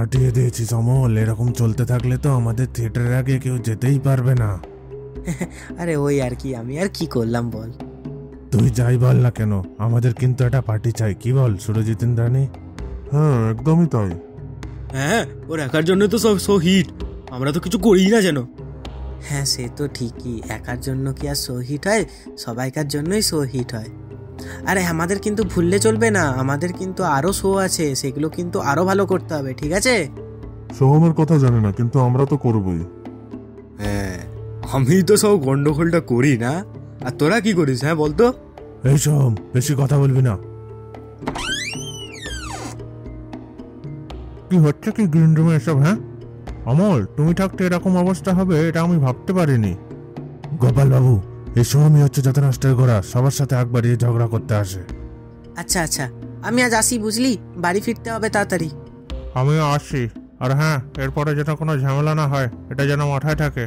ফাটিয়ে দিয়েছিস অমল। এরকম চলতে থাকলে তো আমাদের থিয়েটারের আগে কেউ যেতেই পারবে না। আরে ওই আর কি, আমি আর কি করলাম বল। তুই যাই বল না কেন, আমাদের কিন্তু একটা পার্টি চাই। কি বল সুরজিৎ ইন্দ্রাণী? হ্যাঁ একদমই তাই। হ্যাঁ, ওর একার জন্য তো সব শো হিট, আমরা তো কিছু করি না যেন। হ্যাঁ সে তো ঠিকই, একার জন্য কি আর শো হিট হয়? সবাইকার জন্যই শো হিট হয়। আরে আমাদের কিন্তু ভুললে চলবে না, আমাদের কিন্তু আরও শো আছে, সেগুলো কিন্তু আরও ভালো করতে হবে, ঠিক আছে? সোহমের কথা জানি না, কিন্তু আমরা তো করবই। হ্যাঁ, আমি তো সব গন্ডগোলটা করি না, আর তোরা কি করিস? হ্যাঁ বলতো। এই সোহম, বেশি কথা বলবি না। কি হচ্ছে কি গ্রিন রুমে এসব? হ্যাঁ অমল, তুমি থাকতে এরকম অবস্থা হবে এটা আমি ভাবতে পারিনি। গোপাল বাবু, এই সোহমই হচ্ছে যত নষ্টের গোড়া, সবার সাথে একবার এই ঝগড়া করতে আসে। আচ্ছা আচ্ছা, আমি আজ আসি, বুঝলি? বাড়ি ফিরতে হবে তাড়াতাড়ি। আমিও আসছি। আর হ্যাঁ, এরপরে যেন কোনো ঝামেলা না হয়, এটা যেন মাথায় থাকে।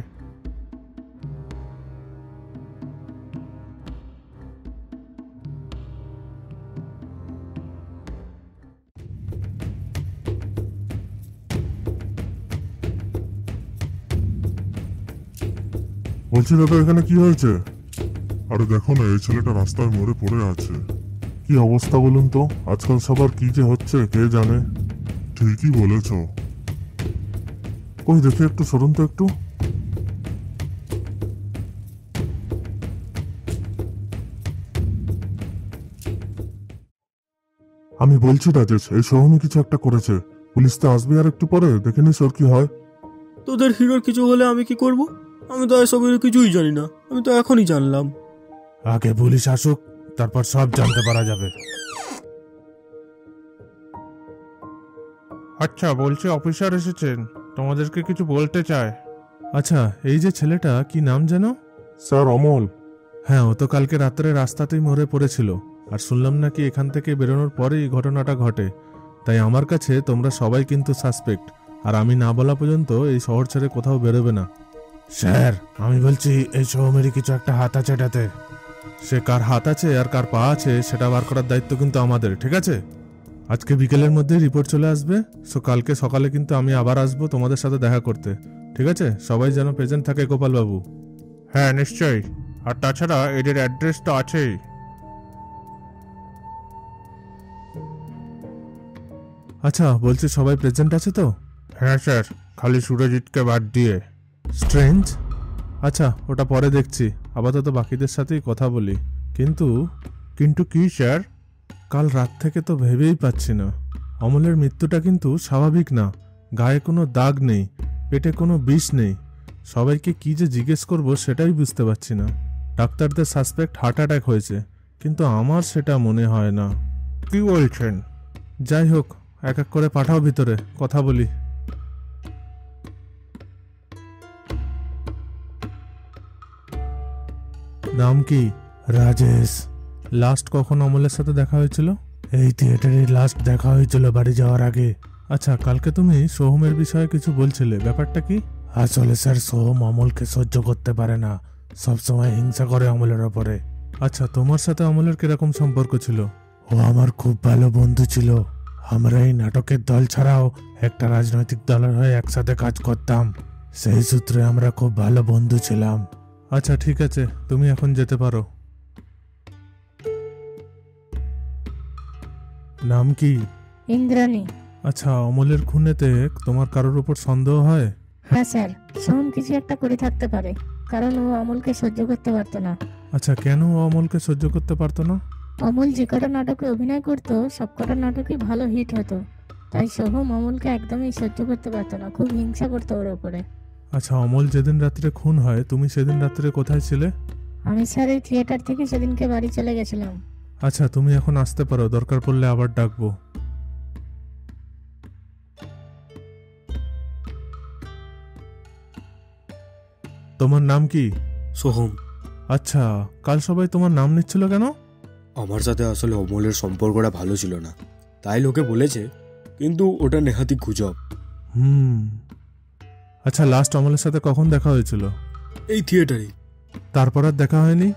বলছি দাদা, এখানে কি হয়েছে? আরে দেখো না, এই ছেলেটা রাস্তায় মরে পড়ে আছে। কি অবস্থা বলুন তো, আজকাল সবার কি যে হচ্ছে কে জানে। ঠিকই বলেছ। কই দেখি একটু, সরুন তো একটু। আমি বলছি রাজেশ, এই সোহমই কিছু একটা করেছে। পুলিশ তো আসবে আর একটু পরে, দেখে নিস ওর কি হয়। তোদের হিরোর কিছু হলে আমি কি করব? আমি তো এসবের কিছুই জানি না, আমি তো এখনই জানলাম। আগে পুলিশ আসুক, তারপর সব জানতে পারা যাবে। আচ্ছা বলছি, অফিসার এসেছেন, তোমাদেরকে কিছু বলতে চায়। আচ্ছা, এই যে ছেলেটা, কি নাম যেন? স্যার অমল। হ্যাঁ, ও তো কালকে রাত্রে রাস্তাতেই মরে পড়েছিল, আর শুনলাম নাকি এখান থেকে বেরোনোর পরেই ঘটনাটা ঘটে। তাই আমার কাছে তোমরা সবাই কিন্তু সাসপেক্ট, আর আমি না বলা পর্যন্ত এই শহর ছেড়ে কোথাও বেরোবে না। স্যার, আমি বলছি এই সোহমেরই কিছু একটা হাত আছে এটাতে। সে কার হাত আছে আর কার পা আছে সেটা বার করার দায়িত্ব কিন্তু আমাদের, ঠিক আছে? আজকে বিকেলের মধ্যে রিপোর্ট চলে আসবে। সো কালকে সকালে কিন্তু আমি আবার আসবো তোমাদের সাথে দেখা করতে, ঠিক আছে? সবাই যেন প্রেজেন্ট থাকে গোপাল বাবু। হ্যাঁ নিশ্চয়ই, আর তাছাড়া এদের অ্যাড্রেস তো আছেই। আচ্ছা বলছি, সবাই প্রেজেন্ট আছে তো? হ্যাঁ স্যার, খালি সুরজিৎকে বাদ দিয়ে। স্ট্রেঞ্জ? আচ্ছা, ওটা পরে দেখছি, আপাতত বাকিদের সাথেই কথা বলি। কিন্তু কিন্তু কি স্যার? কাল রাত থেকে তো ভেবেই পাচ্ছি না। অমলের মৃত্যুটা কিন্তু স্বাভাবিক না। গায়ে কোনো দাগ নেই, পেটে কোনো বিষ নেই। সবাইকে কি যে জিজ্ঞেস করব সেটাই বুঝতে পারছি না। ডাক্তারদের সাসপেক্ট হার্ট অ্যাটাক হয়েছে, কিন্তু আমার সেটা মনে হয় না। কি বলছেন? যাই হোক, এক এক করে পাঠাও ভিতরে, কথা বলি। নাম কি? রাজেশ। লাস্ট কখন অমলের সাথে দেখা হয়েছিল? এই থিয়েটারে লাস্ট দেখা হয়েছিল বাড়ি যাওয়ার আগে। আচ্ছা, কালকে তুমি সোহমের বিষয়ে কিছু বলছিলে, ব্যাপারটা কি? আসলে স্যার, সোহম অমলকে সহ্য করতে পারে না, সবসময় হিংসা করে অমলের ওপরে। আচ্ছা, তোমার সাথে অমলের কিরকম সম্পর্ক ছিল? ও আমার খুব ভালো বন্ধু ছিল। আমরা এই নাটকের দল ছাড়াও একটা রাজনৈতিক দলের হয়ে একসাথে কাজ করতাম। সেই সূত্রে আমরা খুব ভালো বন্ধু ছিলাম। আচ্ছা ঠিক আছে, তুমি এখন যেতে পারো। নাম কি? ইন্দ্রাণী। আচ্ছা, অমলের খুনেতে তোমার কারোর উপর সন্দেহ হয়? হ্যাঁ স্যার, সোহম কিছু একটা করে থাকতে পারে, কারণ ও অমলকে সহ্য করতে পারতো না। আচ্ছা, কেন ও অমলকে সহ্য করতে পারতো না? অমল যে কটা নাটকে অভিনয় করতো সব কটা নাটকই ভালো হিট হতো, তাই সোহম অমলকে একদমই সহ্য করতে পারতো না, খুব হিংসা করতো ওর ওপরে। আচ্ছা, অমল যেদিন রাত্রে খুন হয় তুমি সেদিন রাত্রে কোথায় ছিলে? আমি স্যার এই থিয়েটার থেকে সেদিনকে বাড়ি চলে গেছিলাম। আচ্ছা, তুমি এখন আসতে পারো, দরকার পড়লে আবার ডাকবো। তোমার নাম কি? সোহম। আচ্ছা, কাল সবাই তোমার নাম নিচ্ছিল কেন? আমার সাথে আসলে অমলের সম্পর্কটা ভালো ছিল না, তাই লোকে বলেছে, কিন্তু ওটা নেহাতি গুজব। আচ্ছা, লাস্ট অমলের সাথে কখন দেখা হয়েছিল? এই থিয়েটারে। তারপর আর দেখা হয়নি?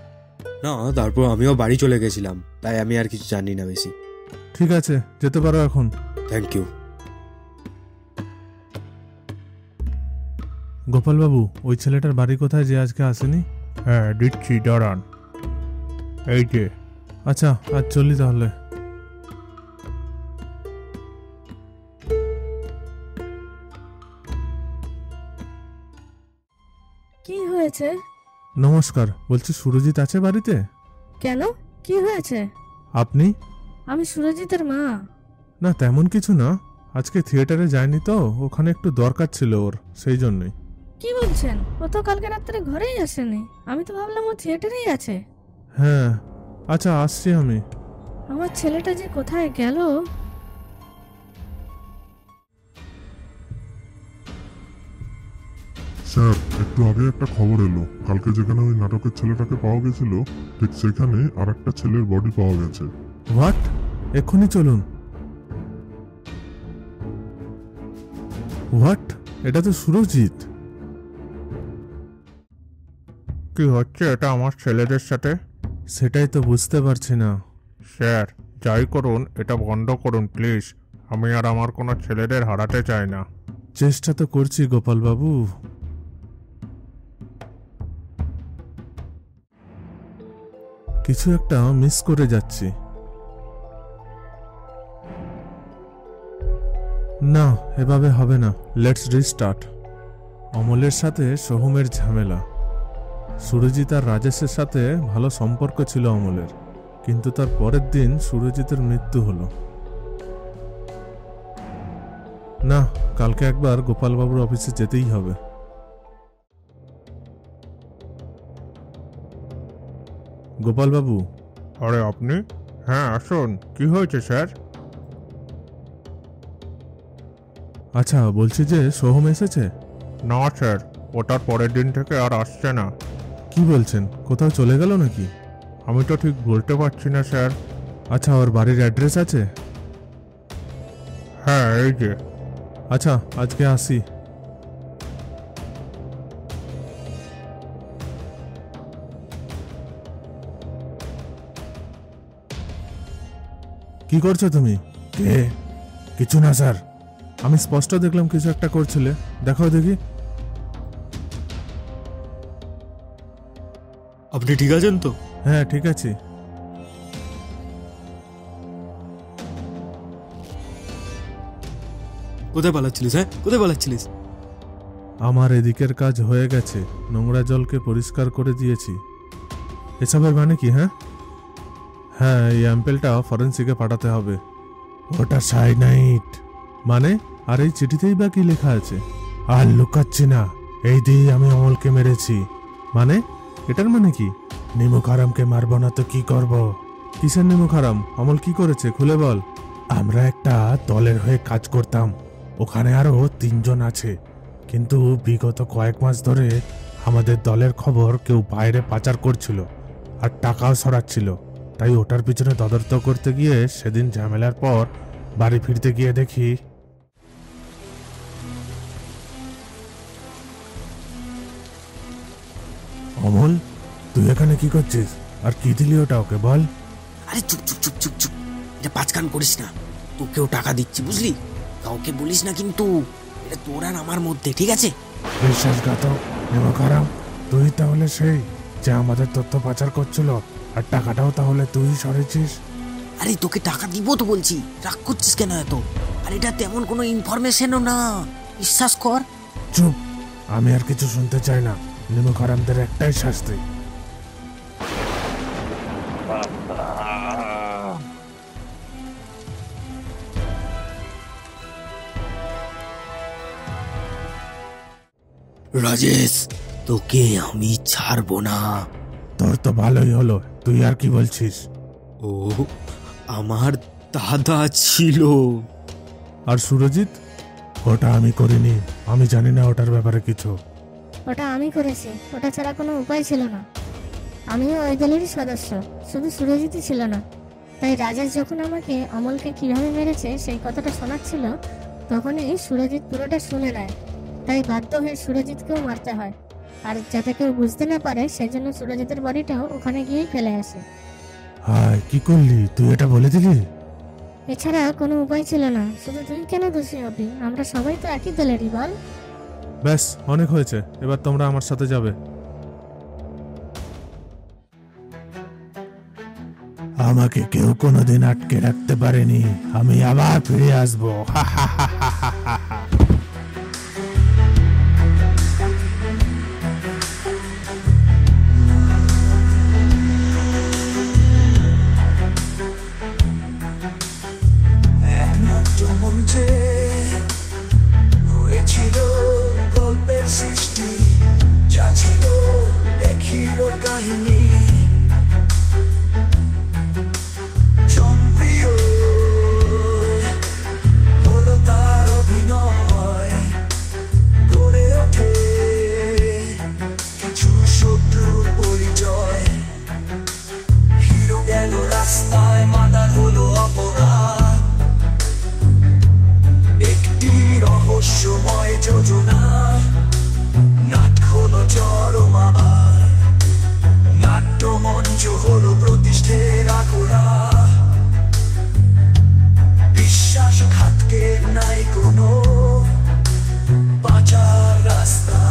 না, তারপর আমিও বাড়ি চলে গেছিলাম, তাই আমি আর কিছু জানি না বেশি। ঠিক আছে, যেতে পারো এখন। Thank you. গোপালবাবু, ওই ছেলেটার বাড়ি কোথায় যে আজকে আসেনি? হ্যাঁ দিচ্ছি, দাঁড়ান। এই যে। আচ্ছা, আজ চলি তাহলে। কি হয়েছে? নমস্কার, বলছি সুরজিৎ আছে বাড়িতে? কেন, কি হয়েছে? আপনি? আমি সুরজিতের মা। না তেমন কিছু না, আজকে থিয়েটারে যায়নি তো, ওখানে একটু দরকার ছিল ওর, সেই জন্যই। কি বলছেন? ও তো কালকে রাত্রে ঘরেই আসেনি। আমি তো ভাবলাম ও থিয়েটারেই আছে। হ্যাঁ, আচ্ছা আসছি আমি। আমার ছেলেটা যে কোথায় গেল। স্যার, একটু আগে একটা খবর এলো, কালকে যেখানে ওই নাটকের ছেলেটাকে পাওয়া গেছিল ঠিক সেখানে আর একটা ছেলের বডি পাওয়া গেছে। হোয়াট? এক্ষুনি চলুন। হোয়াট? এটা তো সুরজিৎ। কি হচ্ছে এটা আমার ছেলেদের সাথে? সেটাই তো বুঝতে পারছি না। স্যার, যাই করুন এটা বন্ধ করুন প্লিজ। আমি আর আমার কোনো ছেলেদের হারাতে চাই না। চেষ্টা তো করছি গোপালবাবু। কিছু একটা মিস করে যাচ্ছি। না, এভাবে হবে না। Let's restart. অমলের সাথে সোহমের ঝামেলা। সুরজিৎ আর রাজেশের সাথে ভালো সম্পর্ক ছিল অমলের, কিন্তু তার পরের দিন সুরজিতের মৃত্যু হলো। না, কালকে একবার গোপালবাবুর অফিসে যেতেই হবে। গোপালবাবু। আরে আপনি? হ্যাঁ আসুন, কি হয়েছে স্যার? আচ্ছা, বলছি যে সোহম এসেছে? না স্যার, ওটার পরের দিন থেকে আর আসছে না। কি বলছেন, কোথাও চলে গেল নাকি? আমি তো ঠিক বলতে পারছি না স্যার। আচ্ছা, ওর বাড়ির অ্যাড্রেস আছে? হ্যাঁ এই যে। আচ্ছা, আজকে আসি। কি করছো তুমি? কে? কিছু না স্যার। আমি স্পষ্ট দেখলাম কিছু একটা করছিলে। দেখাও দেখি। আপনি ঠিক আছেন তো? হ্যাঁ ঠিক আছে। কোথায় পালাচ্ছিলিস? হ্যাঁ, কোথায় পালাচ্ছিলিস? আমার এদিকের কাজ হয়ে গেছে, নোংরা জলকে পরিষ্কার করে দিয়েছি। এসবের মানে কি? হ্যাঁ হ্যাঁ, এই অ্যাম্পেলটা ফরেন্সিকে পাঠাতে হবে। ওটা সাইনাইট মানে? আর এই চিঠিতেই বা কি লেখা আছে? আর লুকাচ্ছি না, এই দিয়ে আমি অমলকে মেরেছি। মানে এটার মানে কি? নিমুখ হারামকে মারবো না তো কি করব? কিসের নিমুখ হারাম? অমল কি করেছে খুলে বল। আমরা একটা দলের হয়ে কাজ করতাম, ওখানে আরো 3 জন আছে, কিন্তু বিগত কয়েক মাস ধরে আমাদের দলের খবর কেউ বাইরে পাচার করছিল আর টাকাও সরাচ্ছিল। তাই ওটার পিছনে তদন্ত করতে গিয়ে সেদিন ঝামেলার পর বাড়ি ফিরতে গিয়ে দেখি অমল, তুই এখানে কি করছিস? আর কি দিলি ওটা ওকে বল। আরে চুপ চুপ চুপ চুপ চুপ, এটা পাঁচকান করিস না। তোকেও টাকা দিচ্ছি বুঝলি, কাউকে বলিস না কিন্তু। এটা তোর আর আমার মধ্যে, ঠিক আছে? বিশ্বাসঘাতক নিমুখ হারাম, তুই তাহলে সেই যে আমাদের তথ্য পাচার করছিল, আর টাকাটাও তাহলে তুই সরেছিস? আরে তোকে টাকা দিব তো বলছি, রাগ করছিস কেন এত? আর এটা তেমন কোনো ইনফরমেশনও না, বিশ্বাস কর। চুপ, আমি আর কিছু শুনতে চাই না। নিমুখ হারামদের একটাই শাস্তি। রাজেশ, তোকে আমি ছাড়বো না। তোর তো ভালোই হলো, তুই আর কি বলছিস? ও, আমার দাদা ছিল। আর সুরজিৎ? ওটা আমি করিনি, আমি জানি না ওটার ব্যাপারে কিছু। ওটা আমি করেছি, ওটা ছাড়া কোনো উপায় ছিল না। আমিও ওই দলেরই সদস্য, শুধু সুরজিৎই ছিল না। তাই রাজেশ যখন আমাকে অমলকে কিভাবে মেরেছে সেই কথাটা শোনাচ্ছিল, তখনই সুরজিৎ পুরোটা শুনে নেয়। তাই বাধ্য হয়ে সুরজিৎকেও মারতে হয়। আর যাতে কেউ বুঝতে না পারে সেজন্য সুরজিতের বাড়িটাও ওখানে গিয়েই ফেলে আসে। হায়, কি করলি তুই? এটা বলে দিলি? এছাড়া কোনো উপায় ছিল না। শুধু তুই কেন দোষী হবি? আমরা সবাই তো একই দলেরই, বল। ব্যাস অনেক হয়েছে, এবার তোমরা আমার সাথে যাবে। আমাকে কেউ কোনোদিন আটকে রাখতে পারেনি, আমি আবার ফিরে আসবো। মঞ্চে হয়েছিল গল্পের সৃষ্টি, যা ছিল দেখিল কাহিনী। জনপ্রিয় হলো তার অভিনয়, গড়ে ওঠে কিছু শত্রুর পরিচয়। হিরো গেল রাস্তায়, মাদার হলো অপরাধ, একটি রহস্যময় যোজনা। নাট হলো চরম আবার, নাট্যমঞ্চ হলো প্রতিষ্ঠের আখড়া। বিশ্বাসঘাতকে নাই কোনো বাঁচার রাস্তা।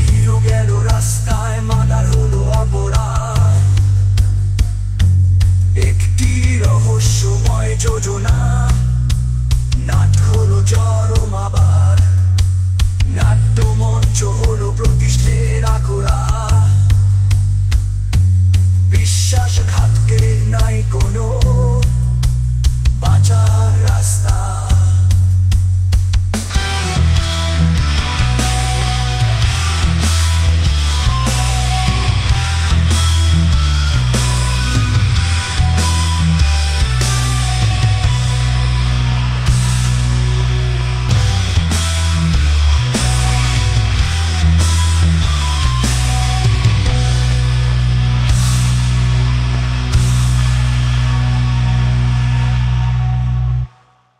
হিরো গেল রাস্তায়, মাদার হলো অপরাধ, একটি রহস্যময় যোজনা। নাট হলো চরম আবার, নাট্যমঞ্চ হলো প্রতিষ্ঠের আখড়া।